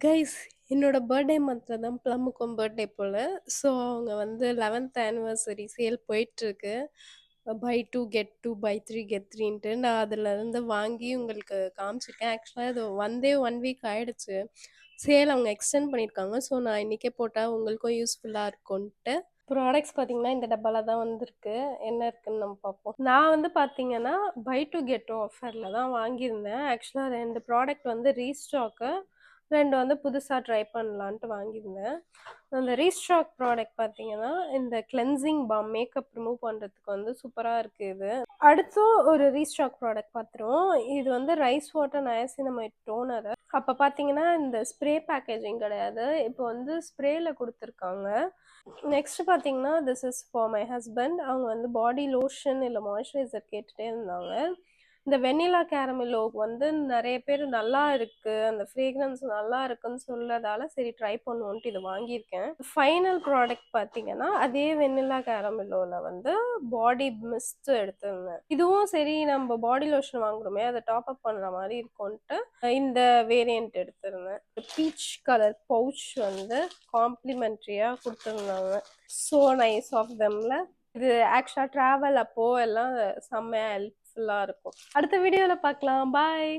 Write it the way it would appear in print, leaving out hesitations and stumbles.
Guys என்னோட birthday மந்த்ல தான் ப்ளம்முக்கும் பர்த்டே போல. ஸோ அவங்க வந்து 11th ஆனிவர்சரி சேல் போயிட்டுருக்கு. பை 2 கெட் 2 பை 3 கெட் 3ன்ட்டு நான் அதுலேருந்து வாங்கி உங்களுக்கு காமிச்சிருக்கேன். ஆக்சுவலா இது வந்தே 1 வீக் ஆயிடுச்சு. சேல் அவங்க எக்ஸ்டெண்ட் பண்ணியிருக்காங்க. ஸோ நான் இன்னைக்கே போட்டா உங்களுக்கும் யூஸ்ஃபுல்லா இருக்கும்ன்ட்டு. ப்ராடக்ட்ஸ் பார்த்தீங்கன்னா, இந்த டப்பால தான் வந்திருக்கு. என்ன இருக்குன்னு நம்ம பார்ப்போம். நான் வந்து பார்த்தீங்கன்னா, பை 2 கெட் 2 ஆஃபர்ல தான் வாங்கியிருந்தேன். ஆக்சுவலா 2 ப்ராடக்ட் வந்து ரீஸ்டாக்கு. 2 வந்து புதுசா ட்ரை பண்ணலான்ட்டு வாங்கியிருந்தேன். அந்த ரீஸ்டாக் ப்ராடக்ட் பார்த்தீங்கன்னா, இந்த கிளென்சிங் பாம் மேக்கப் ரிமூவ் பண்றதுக்கு வந்து சூப்பரா இருக்கு இது. அடுத்தும் ஒரு ரீஸ்டாக் ப்ராடக்ட் பார்த்துருவோம். இது வந்து ரைஸ் வாட்டர் நயாசினமைட் டோனர். அப்ப பார்த்தீங்கன்னா, இந்த ஸ்ப்ரே பேக்கேஜிங் கிடையாது. இப்போ வந்து ஸ்ப்ரேல குடுத்துருக்காங்க. நெக்ஸ்ட் பார்த்தீங்கன்னா, this is for my husband. அவங்க வந்து பாடி லோஷன் இல்ல மாய்ஸ்சரைசர் கேட்டுட்டே இருந்தாங்க. இந்த வெண்ணிலா கேரமெல்லோ வந்து நெறைய பேர் நல்லா இருக்கு, அந்த ஃப்ரேக்ரன்ஸ் நல்லா இருக்குன்னு சொல்லதால சரி ட்ரை பண்ணுவோன்ட்டு இத வாங்கியிருக்கேன். ஃபைனல் ப்ராடக்ட் பார்த்தீங்கன்னா, அதே வெண்ணிலா கேரமெல்லோல வந்து பாடி மிஸ்ட் எடுத்திருந்தேன். இதுவும் சரி நம்ம பாடி லோஷன் வாங்குறோமே, அத டாப் அப் பண்ற மாரி இருக்கும்ன்ட்டு இந்த வேரியன்ட் எடுத்திருந்தேன். பீச் கலர் பவுச் வந்து காம்ப்ளிமென்ட்ரியா குடுத்திருந்தாங்க. சோ நைஸ் ஆஃப் தெம்ல. இது ஆக்சுவலா டிராவல் அப்போ எல்லாம் செம்மையா ஹெல்ப்ஃபுல்லா இருக்கும். அடுத்த வீடியோல பார்க்கலாம். பாய்.